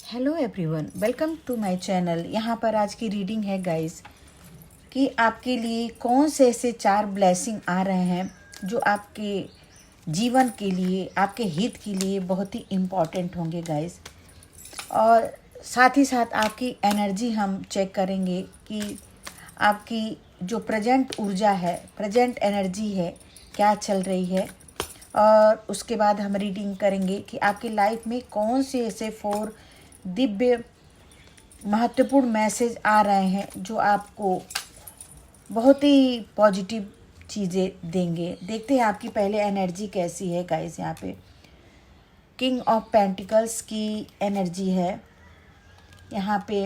Hello everyone, welcome to my channel. यहाँ पर आज की रीडिंग है गाइस कि आपके लिए कौन से ऐसे 4 ब्लेसिंग आ रहे हैं जो आपके जीवन के लिए, आपके हित के लिए बहुत ही इम्पॉर्टेंट होंगे गाइस। और साथ ही साथ आपकी एनर्जी हम चेक करेंगे कि आपकी जो प्रेजेंट ऊर्जा है, प्रेजेंट एनर्जी है, क्या चल रही है। और उसके बाद हम रीडिंग करेंगे कि आपकी लाइफ में कौन से ऐसे 4 दिव्य महत्वपूर्ण मैसेज आ रहे हैं जो आपको बहुत ही पॉजिटिव चीज़ें देंगे। देखते हैं आपकी पहले एनर्जी कैसी है गाइस। यहाँ पे किंग ऑफ पेंटिकल्स की एनर्जी है, यहाँ पे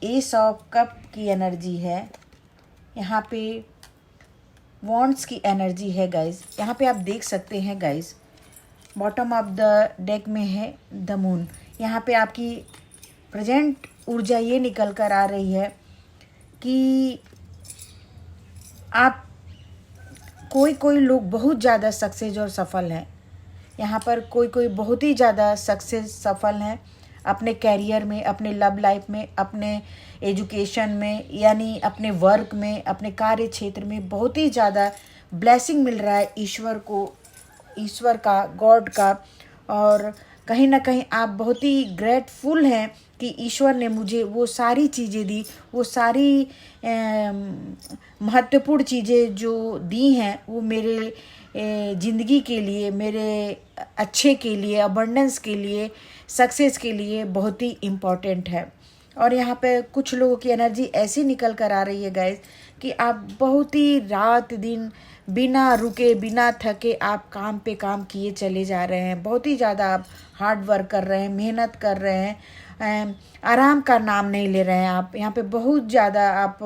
एस ऑफ कप की एनर्जी है, यहाँ पे वॉन्ड्स की एनर्जी है गाइस। यहाँ पे आप देख सकते हैं guys, bottom of the deck में है द मून। यहाँ पे आपकी प्रेजेंट ऊर्जा ये निकल कर आ रही है कि आप कोई लोग बहुत ज़्यादा सक्सेस और सफल हैं। यहाँ पर कोई बहुत ही ज़्यादा सक्सेस सफल हैं अपने कैरियर में, अपने लव लाइफ में, अपने एजुकेशन में, यानी अपने वर्क में, अपने कार्य क्षेत्र में बहुत ही ज़्यादा ब्लेसिंग मिल रहा है ईश्वर का, गॉड का। और कहीं ना कहीं आप बहुत ही ग्रेटफुल हैं कि ईश्वर ने मुझे वो सारी चीज़ें दी, वो सारी महत्वपूर्ण चीज़ें जो दी हैं वो मेरे ज़िंदगी के लिए, मेरे अच्छे के लिए, अबंडेंस के लिए, सक्सेस के लिए बहुत ही इम्पॉर्टेंट है। और यहाँ पे कुछ लोगों की एनर्जी ऐसी निकल कर आ रही है गाइस कि आप बहुत ही रात दिन बिना रुके, बिना थके आप काम पे काम किए चले जा रहे हैं। बहुत ही ज़्यादा आप हार्ड वर्क कर रहे हैं, मेहनत कर रहे हैं, आराम का नाम नहीं ले रहे हैं आप। यहाँ पे बहुत ज़्यादा आप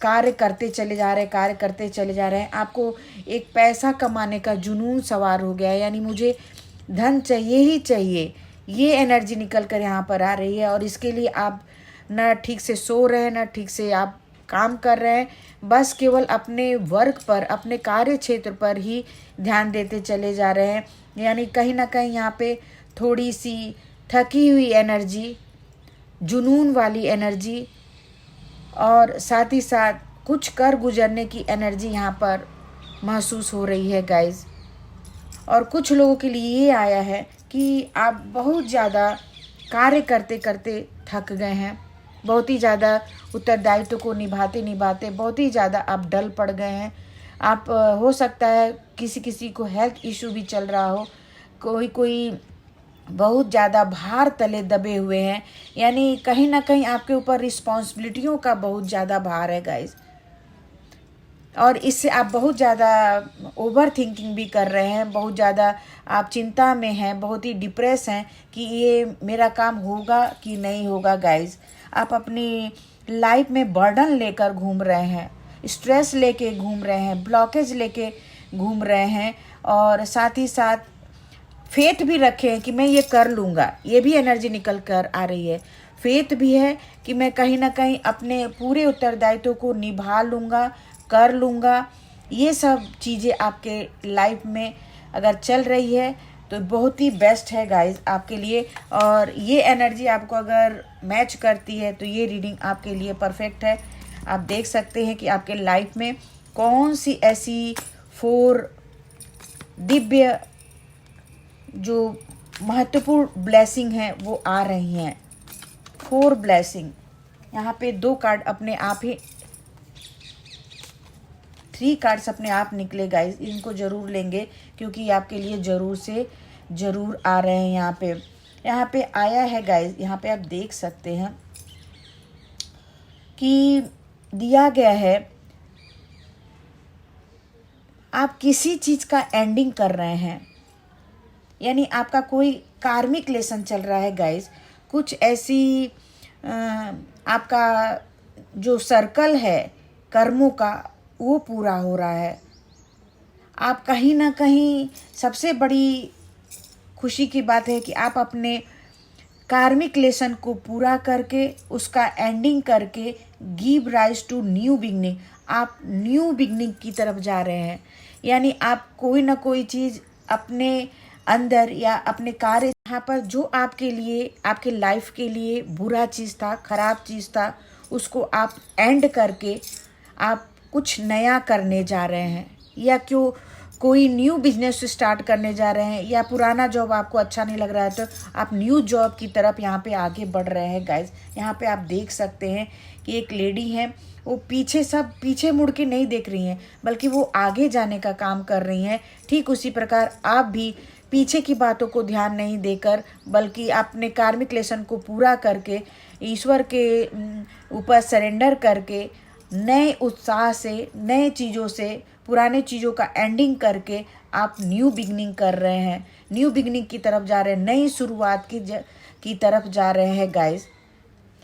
कार्य करते चले जा रहे हैं। आपको एक पैसा कमाने का जुनून सवार हो गया है, यानी मुझे धन चाहिए ही चाहिए, ये एनर्जी निकल कर यहाँ पर आ रही है। और इसके लिए आप ना ठीक से सो रहे हैं, ना ठीक से आप काम कर रहे हैं, बस केवल अपने वर्क पर, अपने कार्य क्षेत्र पर ही ध्यान देते चले जा रहे हैं। यानी कहीं ना कहीं यहाँ पे थोड़ी सी थकी हुई एनर्जी, जुनून वाली एनर्जी और साथ ही साथ कुछ कर गुजरने की एनर्जी यहाँ पर महसूस हो रही है गाइस। और कुछ लोगों के लिए ये आया है कि आप बहुत ज़्यादा कार्य करते करते थक गए हैं, बहुत ही ज़्यादा उत्तरदायित्व को निभाते बहुत ही ज़्यादा आप डल पड़ गए हैं। आप हो सकता है किसी को हेल्थ इशू भी चल रहा हो, कोई बहुत ज़्यादा भार तले दबे हुए हैं, यानी कहीं ना कहीं आपके ऊपर रिस्पॉन्सिबिलिटियों का बहुत ज़्यादा भार है गाइस। और इससे आप बहुत ज़्यादा ओवर थिंकिंग भी कर रहे हैं, बहुत ज़्यादा आप चिंता में हैं, बहुत ही डिप्रेस हैं कि ये मेरा काम होगा कि नहीं होगा गाइस। आप अपनी लाइफ में बर्डन लेकर घूम रहे हैं, स्ट्रेस लेके घूम रहे हैं, ब्लॉकेज लेके घूम रहे हैं। और साथ ही साथ फेथ भी रखे हैं कि मैं ये कर लूँगा, ये भी एनर्जी निकल कर आ रही है। फेथ भी है कि मैं कहीं ना कहीं अपने पूरे उत्तरदायित्व को निभा लूँगा, कर लूँगा। ये सब चीज़ें आपके लाइफ में अगर चल रही है तो बहुत ही बेस्ट है गाइस आपके लिए। और ये एनर्जी आपको अगर मैच करती है तो ये रीडिंग आपके लिए परफेक्ट है। आप देख सकते हैं कि आपके लाइफ में कौन सी ऐसी 4 दिव्य जो महत्वपूर्ण ब्लेसिंग हैं वो आ रही हैं। 4 ब्लेसिंग। यहाँ पे 2 कार्ड अपने आप ही, 3 कार्ड्स अपने आप निकले गाइस। इनको ज़रूर लेंगे क्योंकि ये आपके लिए ज़रूर से ज़रूर आ रहे हैं। यहाँ पे आया है गाइस, यहाँ पे आप देख सकते हैं कि दिया गया है आप किसी चीज़ का एंडिंग कर रहे हैं, यानी आपका कोई कार्मिक लेसन चल रहा है गाइस। कुछ ऐसी आपका जो सर्कल है कर्मों का वो पूरा हो रहा है। आप कहीं ना कहीं, सबसे बड़ी खुशी की बात है कि आप अपने कार्मिक लेसन को पूरा करके, उसका एंडिंग करके give rise to new beginning, आप न्यू बिगनिंग की तरफ जा रहे हैं। यानी आप कोई ना कोई चीज़ अपने अंदर या अपने कार्य यहाँ पर जो आपके लिए, आपके लाइफ के लिए बुरा चीज़ था, ख़राब चीज़ था, उसको आप एंड करके आप कुछ नया करने जा रहे हैं, या क्यों कोई न्यू बिजनेस स्टार्ट करने जा रहे हैं, या पुराना जॉब आपको अच्छा नहीं लग रहा है तो आप न्यू जॉब की तरफ यहाँ पे आगे बढ़ रहे हैं गाइज। यहाँ पे आप देख सकते हैं कि एक लेडी है, वो पीछे मुड़ के नहीं देख रही हैं, बल्कि वो आगे जाने का काम कर रही हैं। ठीक उसी प्रकार आप भी पीछे की बातों को ध्यान नहीं देकर, बल्कि अपने कार्मिक लेसन को पूरा करके ईश्वर के ऊपर सरेंडर करके नए उत्साह से, नए चीज़ों से, पुराने चीज़ों का एंडिंग करके आप न्यू बिगनिंग कर रहे हैं, न्यू बिगनिंग की तरफ जा रहे हैं, नई शुरुआत की तरफ जा रहे हैं गाइस।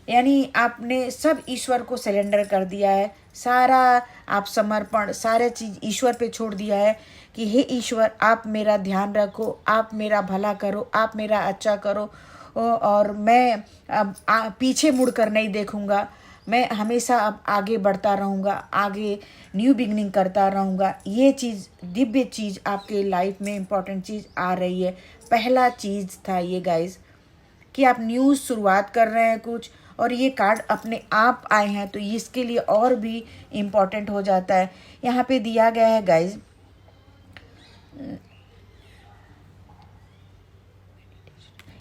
यानी आपने सब ईश्वर को सरेंडर कर दिया है, सारा आप समर्पण, सारे चीज़ ईश्वर पे छोड़ दिया है कि हे ईश्वर, आप मेरा ध्यान रखो, आप मेरा भला करो, आप मेरा अच्छा करो, और मैं अब पीछे मुड़कर नहीं देखूँगा, मैं हमेशा अब आगे बढ़ता रहूँगा, आगे न्यू बिगनिंग करता रहूँगा। ये चीज़, दिव्य चीज़ आपके लाइफ में इम्पॉर्टेंट चीज़ आ रही है। पहला चीज़ था ये गाइस कि आप न्यू शुरुआत कर रहे हैं कुछ, और ये कार्ड अपने आप आए हैं तो इसके लिए और भी इम्पॉर्टेंट हो जाता है। यहाँ पे दिया गया है गाइस,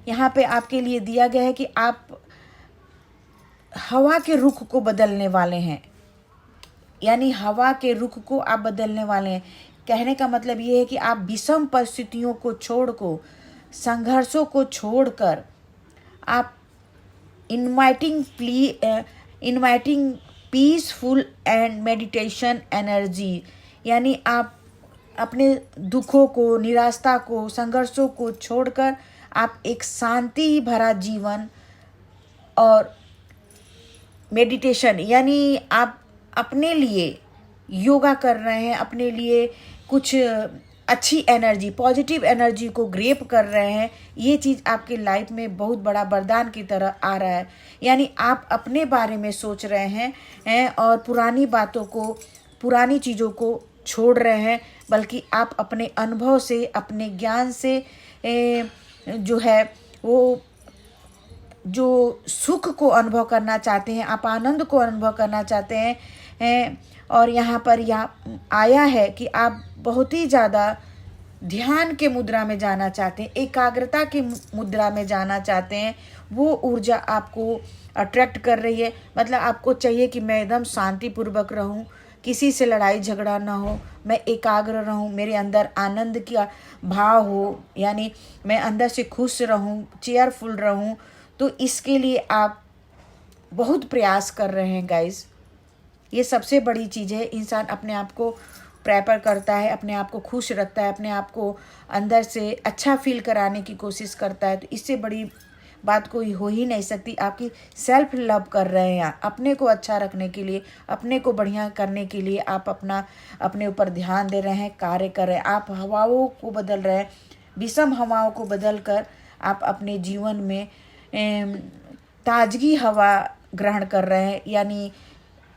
यहाँ पे आपके लिए दिया गया है कि आप हवा के रुख को बदलने वाले हैं, यानी हवा के रुख को आप बदलने वाले हैं। कहने का मतलब ये है कि आप विषम परिस्थितियों को छोड़कर, संघर्षों को छोड़कर आप inviting peaceful and meditation energy, यानी आप अपने दुखों को, निराशा को, संघर्षों को छोड़कर आप एक शांति भरा जीवन और मेडिटेशन, यानी आप अपने लिए योगा कर रहे हैं, अपने लिए कुछ अच्छी एनर्जी, पॉजिटिव एनर्जी को ग्रेप कर रहे हैं। ये चीज़ आपके लाइफ में बहुत बड़ा वरदान की तरह आ रहा है। यानी आप अपने बारे में सोच रहे हैं और पुरानी बातों को, पुरानी चीज़ों को छोड़ रहे हैं, बल्कि आप अपने अनुभव से, अपने ज्ञान से जो है वो जो सुख को अनुभव करना चाहते हैं, आप आनंद को अनुभव करना चाहते हैं। और यहाँ पर यह आया है कि आप बहुत ही ज़्यादा ध्यान के मुद्रा में जाना चाहते हैं, एकाग्रता की मुद्रा में जाना चाहते हैं। वो ऊर्जा आपको अट्रैक्ट कर रही है। मतलब आपको चाहिए कि मैं एकदम शांतिपूर्वक रहूं, किसी से लड़ाई झगड़ा ना हो, मैं एकाग्र रहूं, मेरे अंदर आनंद का भाव हो, यानी मैं अंदर से खुश रहूं, चेयरफुल रहूं। तो इसके लिए आप बहुत प्रयास कर रहे हैं गाइस। ये सबसे बड़ी चीज़ है। इंसान अपने आप को प्रेपर करता है, अपने आप को खुश रखता है, अपने आप को अंदर से अच्छा फील कराने की कोशिश करता है। तो इससे बड़ी बात कोई हो ही नहीं सकती। आपकी सेल्फ लव कर रहे हैं, अपने को अच्छा रखने के लिए, अपने को बढ़िया करने के लिए आप अपने ऊपर ध्यान दे रहे हैं, कार्य कर रहे हैं। आप हवाओं को बदल रहे हैं, विषम हवाओं को बदल कर आप अपने जीवन में ताजगी हवा ग्रहण कर रहे हैं, यानी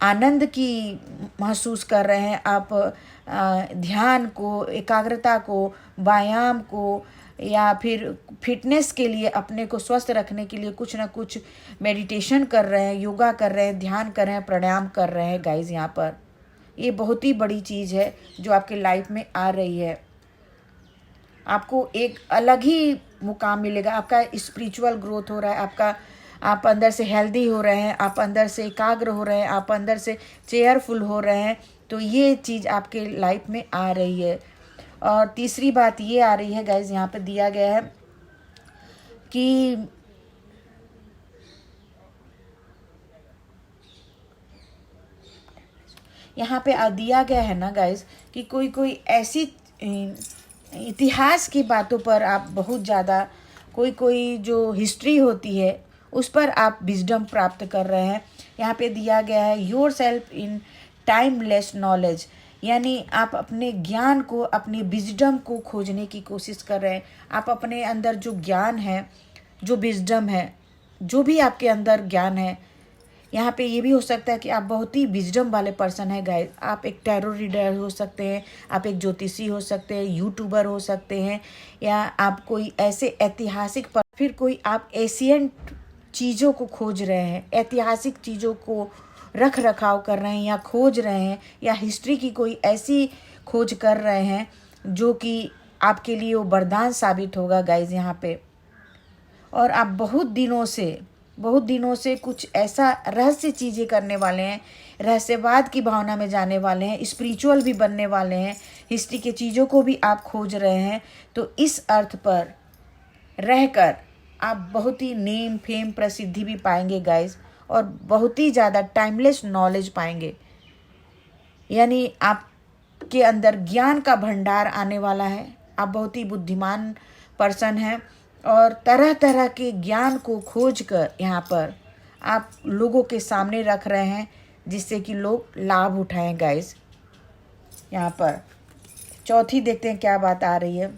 आनंद की महसूस कर रहे हैं। आप ध्यान को, एकाग्रता को, व्यायाम को, या फिर फिटनेस के लिए, अपने को स्वस्थ रखने के लिए कुछ ना कुछ मेडिटेशन कर रहे हैं, योगा कर रहे हैं, ध्यान कर रहे हैं, प्राणायाम कर रहे हैं गाइस। यहाँ पर ये बहुत ही बड़ी चीज़ है जो आपके लाइफ में आ रही है। आपको एक अलग ही मुकाम मिलेगा, आपका स्पिरिचुअल ग्रोथ हो रहा है, आप अंदर से हेल्दी हो रहे हैं, आप अंदर से एकाग्र हो रहे हैं, आप अंदर से चेयरफुल हो रहे हैं। तो ये चीज़ आपके लाइफ में आ रही है। और तीसरी बात ये आ रही है गाइज, यहाँ पे दिया गया है कि यहाँ पे दिया गया है ना गाइज कि कोई ऐसी इतिहास की बातों पर आप बहुत ज़्यादा, कोई जो हिस्ट्री होती है उस पर आप विजडम प्राप्त कर रहे हैं। यहाँ पे दिया गया है your self in timeless knowledge, यानी आप अपने ज्ञान को, अपनी विजडम को खोजने की कोशिश कर रहे हैं। आप अपने अंदर जो ज्ञान है, जो विजडम है, जो भी आपके अंदर ज्ञान है, यहाँ पे ये भी हो सकता है कि आप बहुत ही विजडम वाले पर्सन है गाइस। आप एक टैरो रीडर हो सकते हैं, आप एक ज्योतिषी हो सकते हैं, यूट्यूबर हो सकते हैं, या आप कोई ऐसे ऐतिहासिक फिर कोई आप एशियंट चीज़ों को खोज रहे हैं, ऐतिहासिक चीज़ों को रख रखाव कर रहे हैं या खोज रहे हैं, या हिस्ट्री की कोई ऐसी खोज कर रहे हैं जो कि आपके लिए वो वरदान साबित होगा गाइज यहाँ पे। और आप बहुत दिनों से कुछ ऐसा रहस्य चीज़ें करने वाले हैं, रहस्यवाद की भावना में जाने वाले हैं, स्पिरिचुअल भी बनने वाले हैं, हिस्ट्री की चीज़ों को भी आप खोज रहे हैं। तो इस अर्थ पर रहकर आप बहुत ही नेम फेम प्रसिद्धि भी पाएंगे गाइज, और बहुत ही ज़्यादा टाइमलेस नॉलेज पाएंगे। यानी आपके अंदर ज्ञान का भंडार आने वाला है। आप बहुत ही बुद्धिमान पर्सन हैं और तरह तरह के ज्ञान को खोज कर यहाँ पर आप लोगों के सामने रख रहे हैं, जिससे कि लोग लाभ उठाएं गाइज। यहाँ पर चौथी देखते हैं क्या बात आ रही है।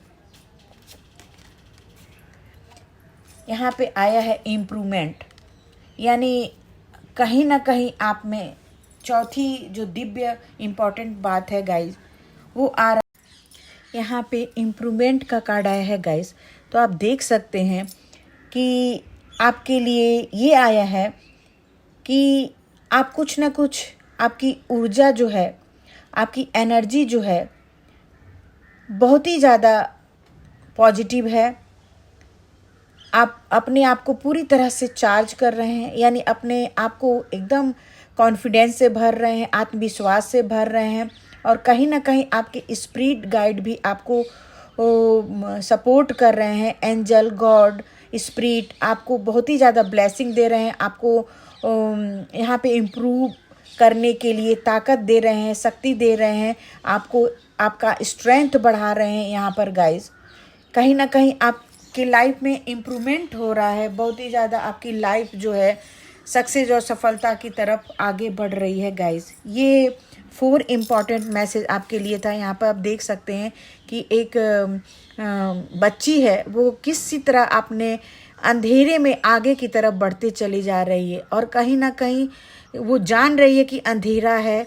यहाँ पे आया है इम्प्रूवमेंट, यानी कहीं ना कहीं आप में चौथी जो दिव्य इम्पॉर्टेंट बात है गाइज वो आ रहा है। यहाँ पे इम्प्रूवमेंट का कार्ड आया है गाइज। तो आप देख सकते हैं कि आपके लिए ये आया है कि आप कुछ ना कुछ, आपकी ऊर्जा जो है, आपकी एनर्जी जो है बहुत ही ज़्यादा पॉजिटिव है। आप अपने आप को पूरी तरह से चार्ज कर रहे हैं, यानी अपने आप को एकदम कॉन्फिडेंस से भर रहे हैं, आत्मविश्वास से भर रहे हैं। और कहीं ना कहीं आपके स्पिरिट गाइड भी आपको सपोर्ट कर रहे हैं। एंजल, गॉड, स्पिरिट आपको बहुत ही ज़्यादा ब्लेसिंग दे रहे हैं, आपको यहाँ पे इम्प्रूव करने के लिए ताकत दे रहे हैं, शक्ति दे रहे हैं, आपको आपका स्ट्रेंथ बढ़ा रहे हैं यहाँ पर गाइज। कहीं ना कहीं आपकी लाइफ में इम्प्रूवमेंट हो रहा है, बहुत ही ज़्यादा आपकी लाइफ जो है सक्सेस और सफलता की तरफ आगे बढ़ रही है गाइज। ये 4 इम्पॉर्टेंट मैसेज आपके लिए था। यहाँ पर आप देख सकते हैं कि एक बच्ची है, वो किसी तरह अपने अंधेरे में आगे की तरफ बढ़ते चली जा रही है, और कहीं ना कहीं वो जान रही है कि अंधेरा है,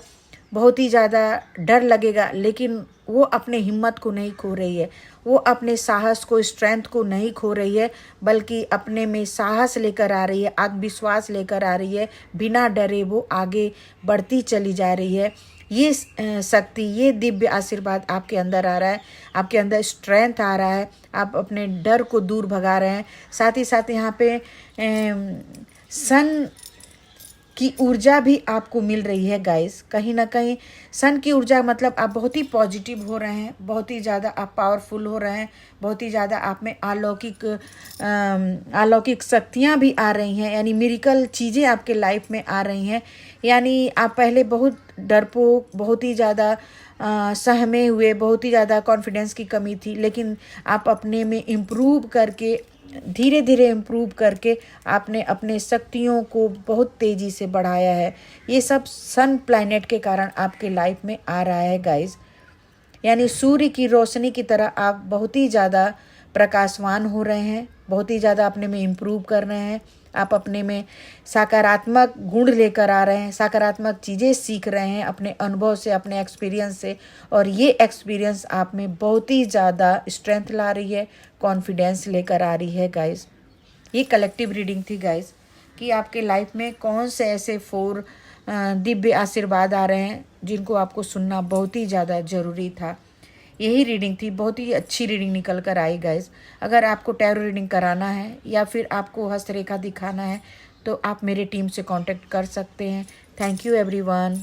बहुत ही ज़्यादा डर लगेगा, लेकिन वो अपने हिम्मत को नहीं खो रही है, वो अपने साहस को, स्ट्रेंथ को नहीं खो रही है, बल्कि अपने में साहस लेकर आ रही है, आत्मविश्वास लेकर आ रही है। बिना डरे वो आगे बढ़ती चली जा रही है। ये शक्ति, ये दिव्य आशीर्वाद आपके अंदर आ रहा है, आपके अंदर स्ट्रेंथ आ रहा है, आप अपने डर को दूर भगा रहे हैं। साथ ही साथ यहाँ पे सन की ऊर्जा भी आपको मिल रही है गाइस। कहीं ना कहीं सन की ऊर्जा मतलब आप बहुत ही पॉजिटिव हो रहे हैं, बहुत ही ज़्यादा आप पावरफुल हो रहे हैं, बहुत ही ज़्यादा आप में अलौकिक शक्तियाँ भी आ रही हैं, यानी मिरेकल चीज़ें आपके लाइफ में आ रही हैं। यानी आप पहले बहुत डरपोक, बहुत ही ज़्यादा सहमे हुए, बहुत ही ज़्यादा कॉन्फिडेंस की कमी थी, लेकिन आप अपने में इम्प्रूव करके, धीरे धीरे इम्प्रूव करके आपने अपने शक्तियों को बहुत तेज़ी से बढ़ाया है। ये सब सन प्लैनेट के कारण आपके लाइफ में आ रहा है गाइस। यानी सूर्य की रोशनी की तरह आप बहुत ही ज़्यादा प्रकाशवान हो रहे हैं, बहुत ही ज़्यादा अपने में इम्प्रूव कर रहे हैं, आप अपने में सकारात्मक गुण लेकर आ रहे हैं, सकारात्मक चीज़ें सीख रहे हैं अपने अनुभव से, अपने एक्सपीरियंस से, और ये एक्सपीरियंस आप में बहुत ही ज़्यादा स्ट्रेंथ ला रही है, कॉन्फिडेंस लेकर आ रही है गाइस। ये कलेक्टिव रीडिंग थी गाइस कि आपके लाइफ में कौन से ऐसे 4 दिव्य आशीर्वाद आ रहे हैं जिनको आपको सुनना बहुत ही ज़्यादा ज़रूरी था। यही रीडिंग थी, बहुत ही अच्छी रीडिंग निकल कर आई गाइस। अगर आपको टैरो रीडिंग कराना है या फिर आपको हस्तरेखा दिखाना है तो आप मेरे टीम से कांटेक्ट कर सकते हैं। Thank you everyone.